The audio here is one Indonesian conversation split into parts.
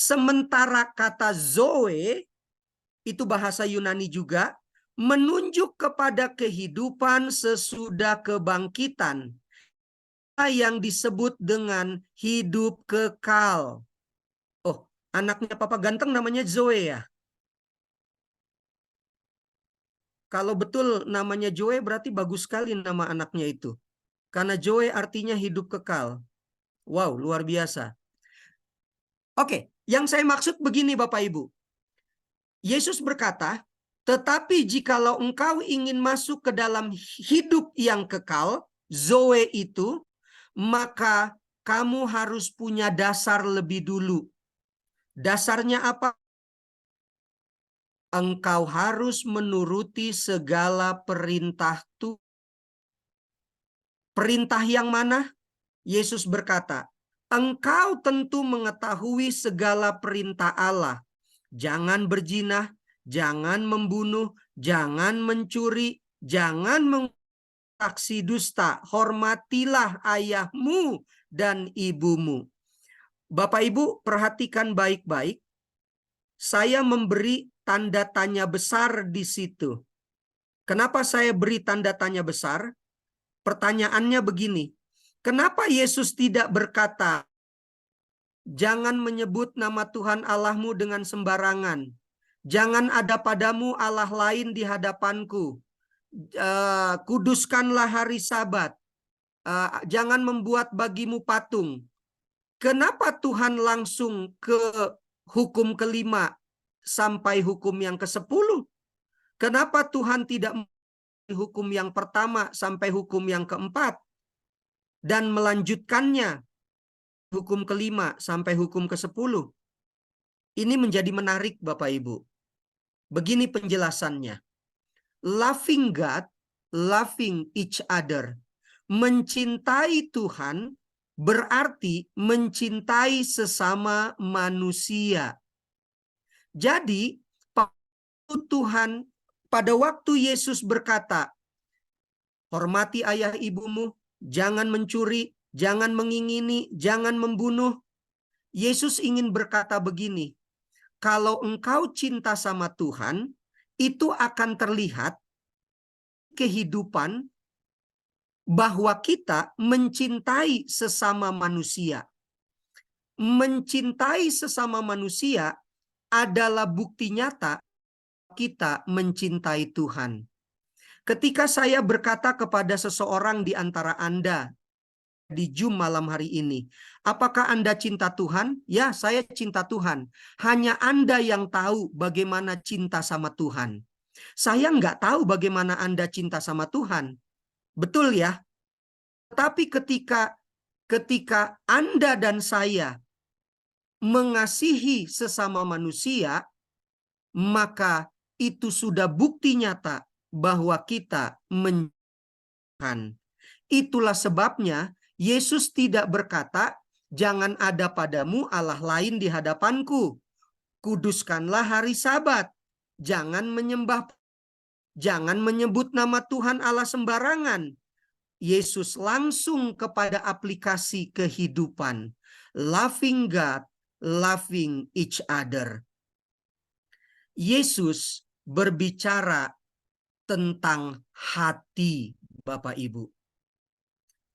Sementara kata Zoe, itu bahasa Yunani juga, menunjuk kepada kehidupan sesudah kebangkitan yang disebut dengan hidup kekal. Oh, anaknya Papa Ganteng namanya Zoe ya? Kalau betul namanya Zoe berarti bagus sekali nama anaknya itu. Karena Zoe artinya hidup kekal. Wow, luar biasa. Oke, yang saya maksud begini Bapak Ibu. Yesus berkata, tetapi jikalau engkau ingin masuk ke dalam hidup yang kekal, Zoe itu, maka kamu harus punya dasar lebih dulu. Dasarnya apa? Engkau harus menuruti segala perintah Tuhan. Perintah yang mana? Yesus berkata, engkau tentu mengetahui segala perintah Allah. Jangan berzina, jangan membunuh, jangan mencuri, jangan mengaksi dusta, hormatilah ayahmu dan ibumu. Bapak Ibu perhatikan baik-baik. Saya memberi tanda tanya besar di situ. Kenapa saya beri tanda tanya besar? Pertanyaannya begini. Kenapa Yesus tidak berkata, jangan menyebut nama Tuhan Allahmu dengan sembarangan. Jangan ada padamu Allah lain di hadapanku. Kuduskanlah hari Sabat. Jangan membuat bagimu patung. Kenapa Tuhan langsung ke hukum kelima sampai hukum yang ke-10? Kenapa Tuhan tidak hukum yang pertama sampai hukum yang ke-4 dan melanjutkannya hukum kelima sampai hukum ke-10? Ini menjadi menarik Bapak Ibu. Begini penjelasannya. Loving God, loving each other. Mencintai Tuhan berarti mencintai sesama manusia. Jadi, Tuhan pada waktu Yesus berkata, hormati ayah ibumu, jangan mencuri, jangan mengingini, jangan membunuh. Yesus ingin berkata begini, kalau engkau cinta sama Tuhan, itu akan terlihat kehidupan bahwa kita mencintai sesama manusia. Mencintai sesama manusia adalah bukti nyata kita mencintai Tuhan. Ketika saya berkata kepada seseorang di antara Anda di Zoom malam hari ini, apakah Anda cinta Tuhan? Ya, saya cinta Tuhan. Hanya Anda yang tahu bagaimana cinta sama Tuhan. Saya nggak tahu bagaimana Anda cinta sama Tuhan. Betul ya? Tetapi ketika Anda dan saya mengasihi sesama manusia, maka itu sudah bukti nyata bahwa kita mencintai. Itulah sebabnya Yesus tidak berkata, jangan ada padamu Allah lain di hadapanku. Kuduskanlah hari Sabat. Jangan jangan menyebut nama Tuhan Allah sembarangan. Yesus langsung kepada aplikasi kehidupan. Loving God, loving each other. Yesus berbicara tentang hati, Bapak Ibu.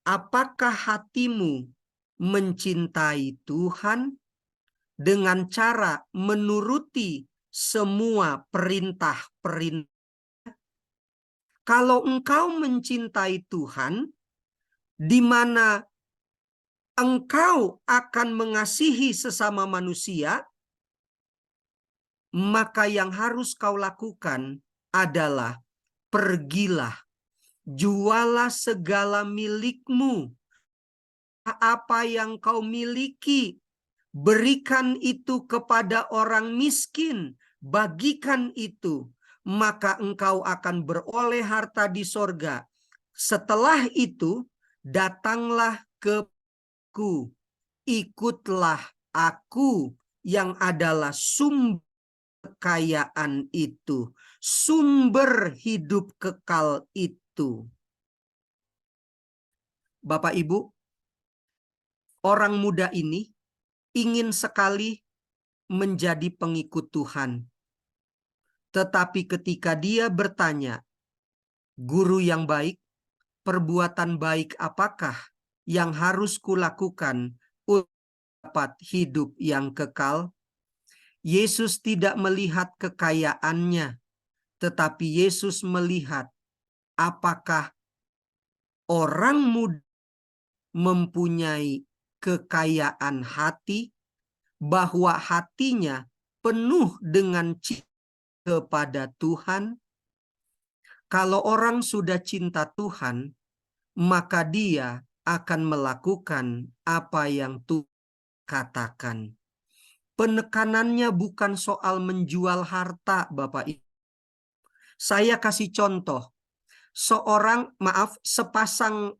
Apakah hatimu mencintai Tuhan dengan cara menuruti semua perintah-perintah? Kalau engkau mencintai Tuhan, di mana engkau akan mengasihi sesama manusia, maka yang harus kau lakukan adalah pergilah, jualah segala milikmu, apa yang kau miliki, berikan itu kepada orang miskin, bagikan itu, maka engkau akan beroleh harta di sorga. Setelah itu, datanglah keku, ikutlah aku yang adalah sumber kekayaan itu, sumber hidup kekal itu. Bapak Ibu, orang muda ini ingin sekali menjadi pengikut Tuhan. Tetapi ketika dia bertanya, "Guru yang baik, perbuatan baik apakah yang harus kulakukan untuk dapat hidup yang kekal?" Yesus tidak melihat kekayaannya, tetapi Yesus melihat apakah orang muda mempunyai kekayaan hati, bahwa hatinya penuh dengan cinta kepada Tuhan. Kalau orang sudah cinta Tuhan, maka dia akan melakukan apa yang Tuhan katakan. Penekanannya bukan soal menjual harta, Bapak Ibu. Saya kasih contoh. Sepasang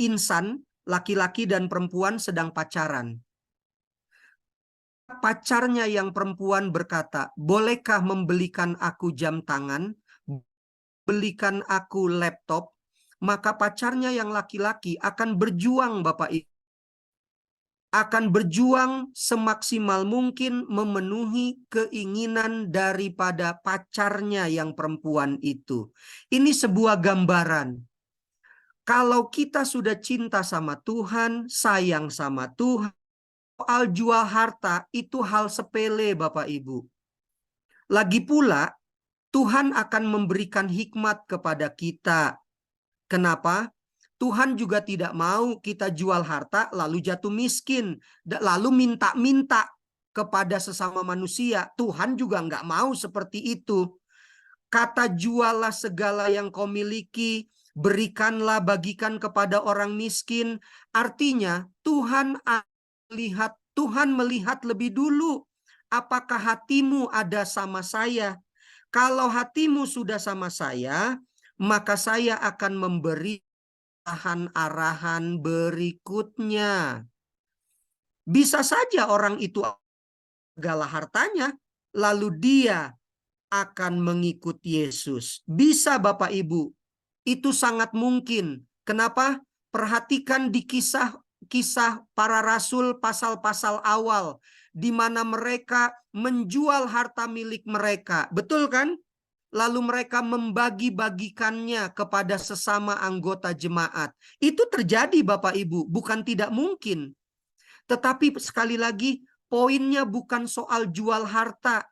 insan, laki-laki dan perempuan sedang pacaran. Pacarnya yang perempuan berkata, "Bolehkah membelikan aku jam tangan? Belikan aku laptop?" Maka pacarnya yang laki-laki akan berjuang, Bapak Ibu. Akan berjuang semaksimal mungkin memenuhi keinginan daripada pacarnya yang perempuan itu. Ini sebuah gambaran. Kalau kita sudah cinta sama Tuhan, sayang sama Tuhan, soal jual harta itu hal sepele, Bapak Ibu. Lagi pula, Tuhan akan memberikan hikmat kepada kita. Kenapa? Tuhan juga tidak mau kita jual harta lalu jatuh miskin, lalu minta-minta kepada sesama manusia. Tuhan juga nggak mau seperti itu. Kata jualah segala yang kau miliki, berikanlah, bagikan kepada orang miskin. Artinya Tuhan melihat lebih dulu apakah hatimu ada sama saya. Kalau hatimu sudah sama saya, maka saya akan memberi arahan berikutnya. Bisa saja orang itu segala hartanya, lalu dia akan mengikut Yesus. Bisa, Bapak Ibu. Itu sangat mungkin. Kenapa? Perhatikan di kisah para rasul, pasal-pasal awal, di mana mereka menjual harta milik mereka. Betul kan? Lalu mereka membagi-bagikannya kepada sesama anggota jemaat. Itu terjadi, Bapak Ibu, bukan tidak mungkin. Tetapi sekali lagi, poinnya bukan soal jual harta.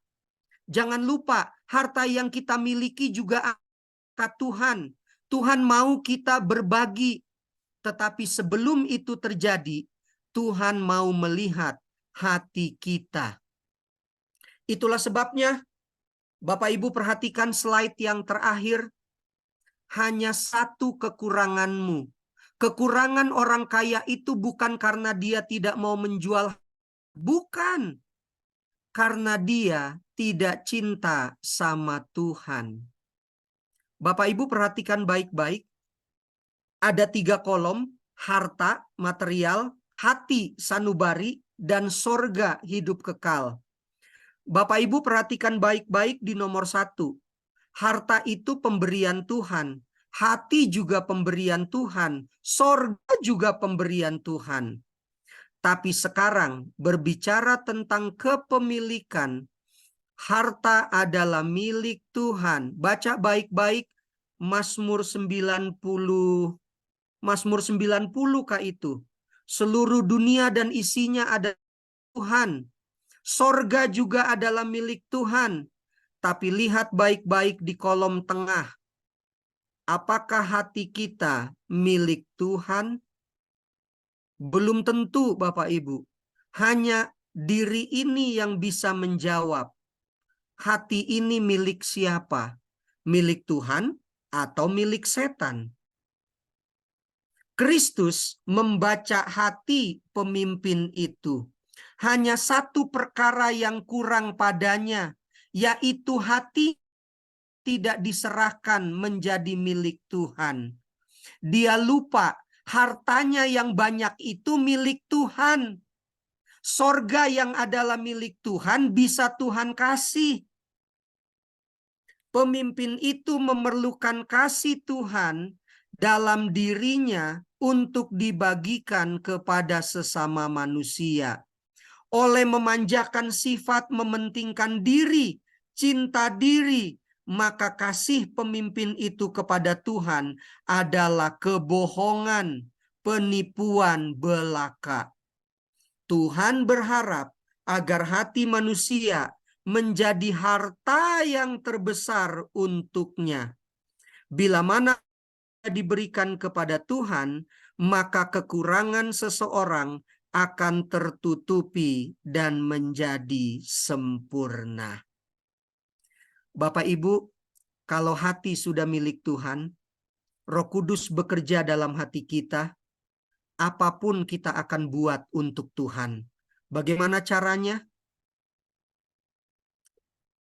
Jangan lupa, harta yang kita miliki juga akan Tuhan. Tuhan mau kita berbagi. Tetapi sebelum itu terjadi, Tuhan mau melihat hati kita. Itulah sebabnya, Bapak Ibu perhatikan slide yang terakhir. Hanya satu kekuranganmu. Kekurangan orang kaya itu bukan karena dia tidak mau menjual. Bukan. Karena dia tidak cinta sama Tuhan. Bapak Ibu perhatikan baik-baik. Ada 3 kolom. Harta, material, hati, sanubari, dan sorga, hidup kekal. Bapak Ibu perhatikan baik-baik di nomor 1. Harta itu pemberian Tuhan. Hati juga pemberian Tuhan. Sorga juga pemberian Tuhan. Tapi sekarang berbicara tentang kepemilikan. Harta adalah milik Tuhan. Baca baik-baik Mazmur 90. Mazmur 90 kah itu? Seluruh dunia dan isinya adalah Tuhan. Sorga juga adalah milik Tuhan. Tapi lihat baik-baik di kolom tengah. Apakah hati kita milik Tuhan? Belum tentu, Bapak Ibu. Hanya diri ini yang bisa menjawab. Hati ini milik siapa? Milik Tuhan atau milik setan? Kristus membaca hati pemimpin itu. Hanya satu perkara yang kurang padanya, yaitu hati tidak diserahkan menjadi milik Tuhan. Dia lupa hartanya yang banyak itu milik Tuhan. Sorga yang adalah milik Tuhan bisa Tuhan kasih. Pemimpin itu memerlukan kasih Tuhan dalam dirinya untuk dibagikan kepada sesama manusia. oleh memanjakan sifat, mementingkan diri, cinta diri, maka kasih pemimpin itu kepada Tuhan adalah kebohongan, penipuan belaka. Tuhan berharap agar hati manusia menjadi harta yang terbesar untuknya. Bila mana diberikan kepada Tuhan, maka kekurangan seseorang akan tertutupi dan menjadi sempurna. Bapak Ibu, kalau hati sudah milik Tuhan, Roh Kudus bekerja dalam hati kita, apapun kita akan buat untuk Tuhan. Bagaimana caranya?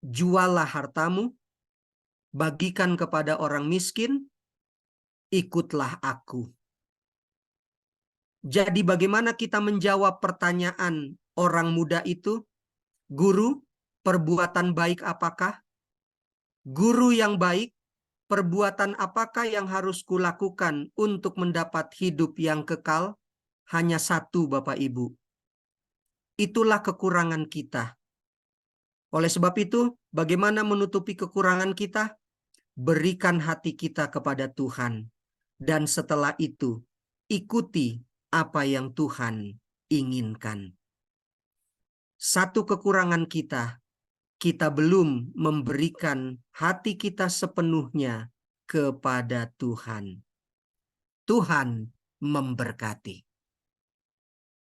Jualah hartamu, bagikan kepada orang miskin, ikutlah aku. Jadi bagaimana kita menjawab pertanyaan orang muda itu? Guru, perbuatan baik apakah? Guru yang baik, perbuatan apakah yang harus kulakukan untuk mendapat hidup yang kekal? Hanya satu, Bapak Ibu. Itulah kekurangan kita. Oleh sebab itu, bagaimana menutupi kekurangan kita? Berikan hati kita kepada Tuhan. Dan setelah itu, ikuti apa yang Tuhan inginkan. Satu kekurangan kita, kita belum memberikan hati kita sepenuhnya kepada Tuhan. Tuhan memberkati.